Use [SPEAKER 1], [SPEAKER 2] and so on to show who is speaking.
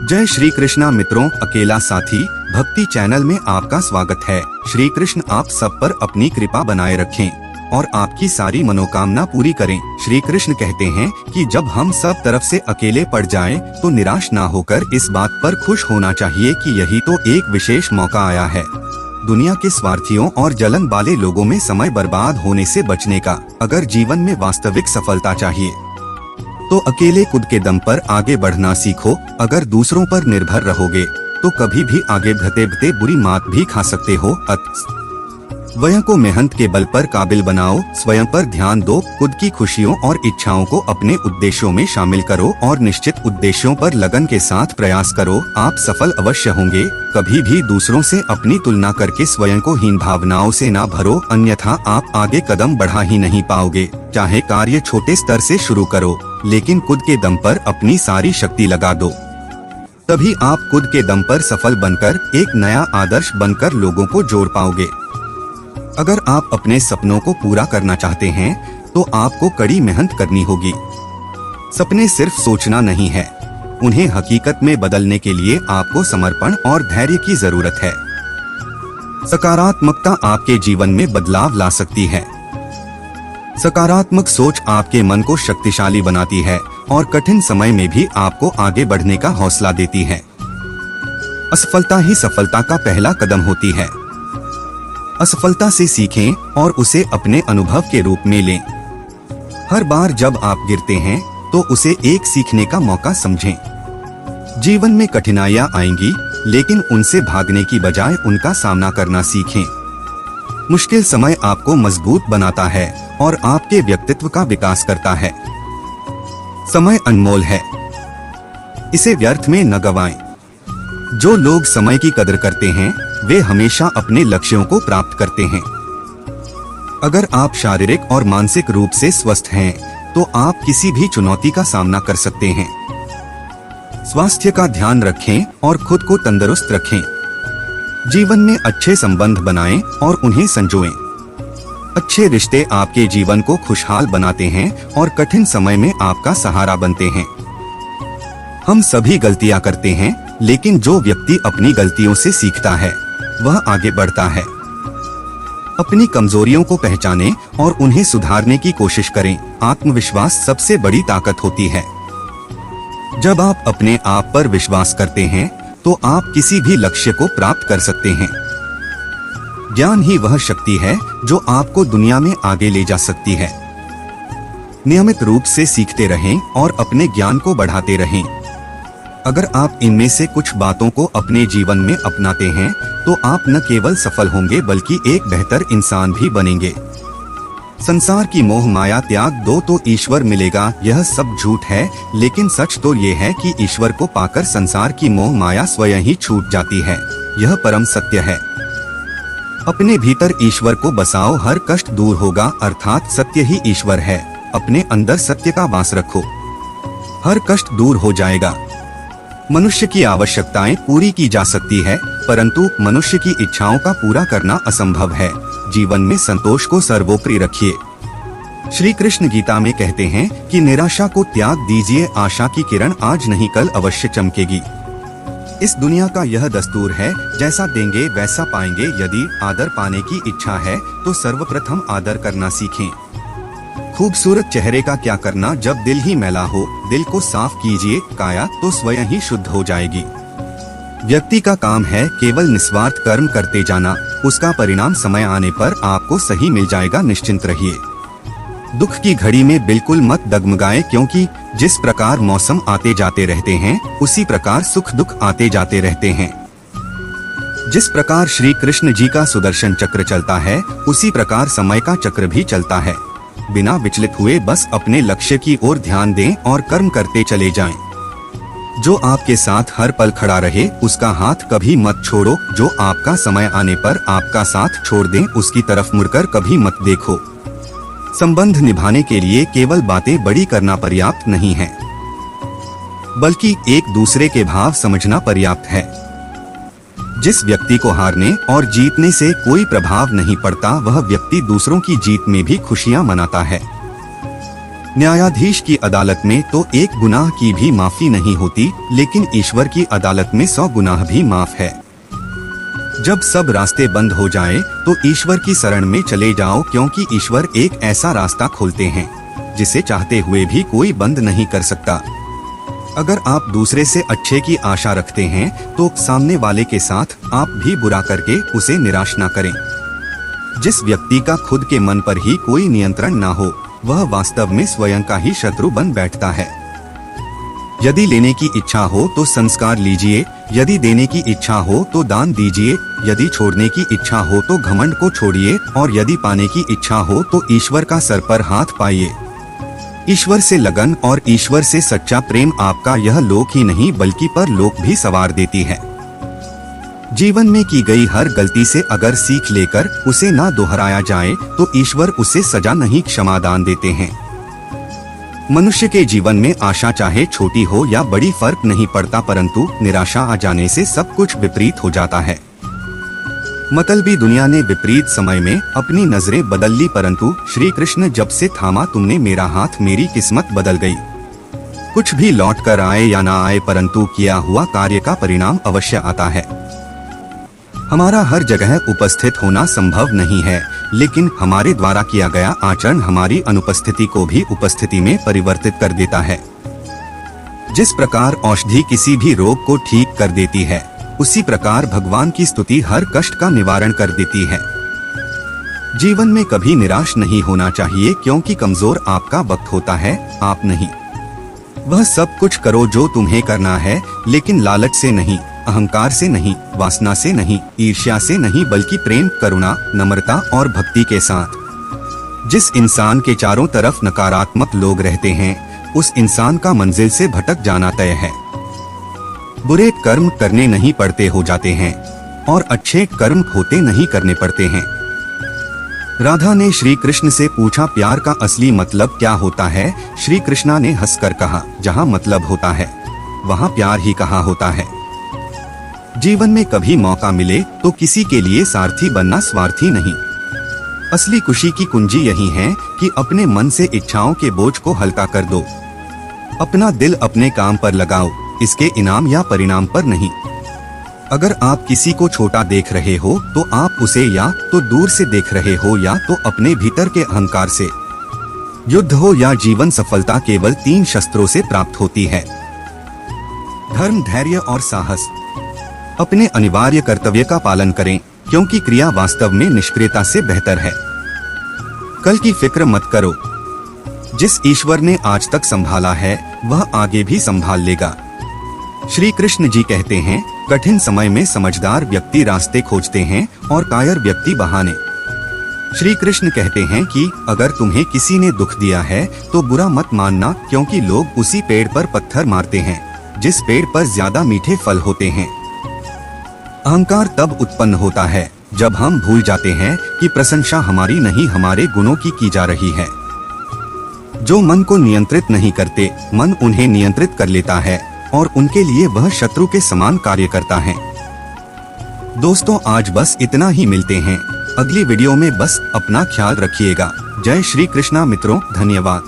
[SPEAKER 1] जय श्री कृष्णा मित्रों, अकेला साथी भक्ति चैनल में आपका स्वागत है। श्री कृष्ण आप सब पर अपनी कृपा बनाए रखें और आपकी सारी मनोकामना पूरी करें। श्री कृष्ण कहते हैं कि जब हम सब तरफ से अकेले पड़ जाएं, तो निराश ना होकर इस बात पर खुश होना चाहिए कि यही तो एक विशेष मौका आया है दुनिया के स्वार्थियों और जलन वाले लोगों में समय बर्बाद होने से बचने का। अगर जीवन में वास्तविक सफलता चाहिए तो अकेले खुद के दम पर आगे बढ़ना सीखो। अगर दूसरों पर निर्भर रहोगे तो कभी भी आगे बढ़ते बढ़ते बुरी मात भी खा सकते हो। स्वयं को मेहनत के बल पर काबिल बनाओ, स्वयं पर ध्यान दो, खुद की खुशियों और इच्छाओं को अपने उद्देश्यों में शामिल करो और निश्चित उद्देश्यों पर लगन के साथ प्रयास करो। आप सफल अवश्य होंगे। कभी भी दूसरों से अपनी तुलना करके स्वयं को हीन भावनाओं से ना भरो, अन्यथा आप आगे कदम बढ़ा ही नहीं पाओगे। चाहे कार्य छोटे स्तर से शुरू करो, लेकिन खुद के दम पर अपनी सारी शक्ति लगा दो, तभी आप खुद के दम पर सफल बनकर एक नया आदर्श बनकर लोगों को जोड़ पाओगे। अगर आप अपने सपनों को पूरा करना चाहते हैं तो आपको कड़ी मेहनत करनी होगी। सपने सिर्फ सोचना नहीं है, उन्हें हकीकत में बदलने के लिए आपको समर्पण और धैर्य की जरूरत है। सकारात्मकता आपके जीवन में बदलाव ला सकती है। सकारात्मक सोच आपके मन को शक्तिशाली बनाती है और कठिन समय में भी आपको आगे बढ़ने का हौसला देती है। असफलता ही सफलता का पहला कदम होती है। असफलता से सीखें और उसे अपने अनुभव के रूप में लें। हर बार जब आप गिरते हैं तो उसे एक सीखने का मौका समझें। जीवन में कठिनाइयां आएंगी, लेकिन उनसे भागने की बजाय उनका सामना करना सीखें। मुश्किल समय आपको मजबूत बनाता है और आपके व्यक्तित्व का विकास करता है। समय अनमोल है, इसे व्यर्थ में न गवाएं। जो लोग समय की कदर करते हैं वे हमेशा अपने लक्ष्यों को प्राप्त करते हैं। अगर आप शारीरिक और मानसिक रूप से स्वस्थ हैं तो आप किसी भी चुनौती का सामना कर सकते हैं। स्वास्थ्य का ध्यान रखें और खुद को तंदुरुस्त रखें। जीवन में अच्छे संबंध बनाएं और उन्हें संजोएं। अच्छे रिश्ते आपके जीवन को खुशहाल बनाते हैं और कठिन समय में आपका सहारा बनते हैं। हम सभी गलतियां करते हैं, लेकिन जो व्यक्ति अपनी गलतियों से सीखता है वह आगे बढ़ता है। अपनी कमजोरियों को पहचानें और उन्हें सुधारने की कोशिश करें। आत्मविश्वास सबसे बड़ी ताकत होती है। जब आप अपने आप पर विश्वास करते हैं तो आप किसी भी लक्ष्य को प्राप्त कर सकते हैं। ज्ञान ही वह शक्ति है जो आपको दुनिया में आगे ले जा सकती है। नियमित रूप से सीखते रहें और अपने ज्ञान को बढ़ाते रहें। अगर आप इनमें से कुछ बातों को अपने जीवन में अपनाते हैं तो आप न केवल सफल होंगे बल्कि एक बेहतर इंसान भी बनेंगे। संसार की मोह माया त्याग दो तो ईश्वर मिलेगा, यह सब झूठ है, लेकिन सच तो ये है कि ईश्वर को पाकर संसार की मोह माया स्वयं ही छूट जाती है। यह परम सत्य है। अपने भीतर ईश्वर को बसाओ, हर कष्ट दूर होगा, अर्थात सत्य ही ईश्वर है। अपने अंदर सत्य का वास रखो, हर कष्ट दूर हो जाएगा। मनुष्य की आवश्यकताएं पूरी की जा सकती है, परंतु मनुष्य की इच्छाओं का पूरा करना असंभव है। जीवन में संतोष को सर्वोपरि रखिए। श्री कृष्ण गीता में कहते हैं कि निराशा को त्याग दीजिए, आशा की किरण आज नहीं कल अवश्य चमकेगी। इस दुनिया का यह दस्तूर है, जैसा देंगे वैसा पाएंगे। यदि आदर पाने की इच्छा है तो सर्वप्रथम आदर करना सीखें। खूबसूरत चेहरे का क्या करना जब दिल ही मैला हो। दिल को साफ कीजिए, काया तो स्वयं ही शुद्ध हो जाएगी। व्यक्ति का काम है केवल निस्वार्थ कर्म करते जाना, उसका परिणाम समय आने पर आपको सही मिल जाएगा। निश्चिंत रहिए। दुख की घड़ी में बिल्कुल मत डगमगाएं, क्योंकि जिस प्रकार मौसम आते जाते रहते हैं उसी प्रकार सुख दुख आते जाते रहते हैं। जिस प्रकार श्री कृष्ण जी का सुदर्शन चक्र चलता है उसी प्रकार समय का चक्र भी चलता है। बिना विचलित हुए बस अपने लक्ष्य की ओर ध्यान दें और कर्म करते चले जाएं। जो आपके साथ हर पल खड़ा रहे उसका हाथ कभी मत छोड़ो। जो आपका समय आने पर आपका साथ छोड़ दें उसकी तरफ मुड़कर कभी मत देखो। संबंध निभाने के लिए केवल बातें बड़ी करना पर्याप्त नहीं है, बल्कि एक दूसरे के भाव समझना पर्याप्त है। जिस व्यक्ति को हारने और जीतने से कोई प्रभाव नहीं पड़ता वह व्यक्ति दूसरों की जीत में भी खुशियां मनाता है। न्यायाधीश की अदालत में तो एक गुनाह की भी माफी नहीं होती, लेकिन ईश्वर की अदालत में 100 गुनाह भी माफ है। जब सब रास्ते बंद हो जाएं, तो ईश्वर की शरण में चले जाओ, क्योंकि ईश्वर एक ऐसा रास्ता खोलते हैं जिसे चाहते हुए भी कोई बंद नहीं कर सकता। अगर आप दूसरे से अच्छे की आशा रखते हैं, तो सामने वाले के साथ आप भी बुरा करके उसे निराश ना करें। जिस व्यक्ति का खुद के मन पर ही कोई नियंत्रण ना हो, वह वास्तव में स्वयं का ही शत्रु बन बैठता है। यदि लेने की इच्छा हो तो संस्कार लीजिए, यदि देने की इच्छा हो तो दान दीजिए, यदि छोड़ने की इच्छा हो तो घमंड को छोड़िए, और यदि पाने की इच्छा हो तो ईश्वर का सर पर हाथ पाइए। ईश्वर से लगन और ईश्वर से सच्चा प्रेम आपका यह लोक ही नहीं बल्कि परलोक भी संवार देती है। जीवन में की गई हर गलती से अगर सीख लेकर उसे ना दोहराया जाए, तो ईश्वर उसे सजा नहीं क्षमादान देते हैं। मनुष्य के जीवन में आशा चाहे छोटी हो या बड़ी फर्क नहीं पड़ता, परंतु निराशा आ जाने से सब कुछ विपरीत हो जाता है। मतलबी दुनिया ने विपरीत समय में अपनी नजरें बदल ली, परंतु श्री कृष्ण जब से थामा तुमने मेरा हाथ, मेरी किस्मत बदल गई। कुछ भी लौट कर आए या ना आए, परंतु किया हुआ कार्य का परिणाम अवश्य आता है। हमारा हर जगह उपस्थित होना संभव नहीं है, लेकिन हमारे द्वारा किया गया आचरण हमारी अनुपस्थिति को भी उपस्थिति में परिवर्तित कर देता है। जिस प्रकार औषधि किसी भी रोग को ठीक कर देती है, उसी प्रकार भगवान की स्तुति हर कष्ट का निवारण कर देती है। जीवन में कभी निराश नहीं होना चाहिए, क्योंकि कमजोर आपका वक्त होता है, आप नहीं। वह सब कुछ करो जो तुम्हें करना है, लेकिन लालच से नहीं, अहंकार से नहीं, वासना से नहीं, ईर्ष्या से नहीं, बल्कि प्रेम, करुणा, नम्रता और भक्ति के साथ। जिस इंसान के चारों तरफ नकारात्मक लोग रहते हैं, उस इंसान का मंजिल से भटक जाना तय है। बुरे कर्म करने नहीं पड़ते हो जाते हैं, और अच्छे कर्म होते नहीं करने पड़ते हैं। राधा ने श्री कृष्ण से पूछा, प्यार का असली मतलब क्या होता है? श्री कृष्णा ने हंसकर कहा, जहाँ मतलब होता है वहाँ प्यार ही कहा होता है। जीवन में कभी मौका मिले तो किसी के लिए सारथी बनना स्वार्थी नहीं। असली खुशी की कुंजी यही है कि अपने मन से इच्छाओं के बोझ को हल्का कर दो। अपना दिल अपने काम पर लगाओ, इसके इनाम या परिणाम पर नहीं। अगर आप किसी को छोटा देख रहे हो, तो आप उसे या तो दूर से देख रहे हो या तो अपने भीतर के अहंकार से। युद्ध हो या जीवन, सफलता केवल 3 शस्त्रों से प्राप्त होती है: धर्म, धैर्य और साहस। अपने अनिवार्य कर्तव्य का पालन करें, क्योंकि क्रिया वास्तव में निष्क्रियता से बेहतर है। कल की फिक्र मत करो। जिस ईश्वर ने आज तक संभाला है, वह आगे भी संभाल लेगा। श्री कृष्ण जी कहते हैं, कठिन समय में समझदार व्यक्ति रास्ते खोजते हैं और कायर व्यक्ति बहाने। श्री कृष्ण कहते हैं कि अगर तुम्हें किसी ने दुख दिया है तो बुरा मत मानना, क्योंकि लोग उसी पेड़ पर पत्थर मारते हैं जिस पेड़ पर ज्यादा मीठे फल होते हैं। अहंकार तब उत्पन्न होता है जब हम भूल जाते हैं कि प्रशंसा हमारी नहीं, हमारे गुणों की जा रही है। जो मन को नियंत्रित नहीं करते, मन उन्हें नियंत्रित कर लेता है और उनके लिए वह शत्रु के समान कार्य करता है। दोस्तों, आज बस इतना ही, मिलते हैं अगली वीडियो में। बस अपना ख्याल रखिएगा। जय श्री कृष्णा मित्रों, धन्यवाद।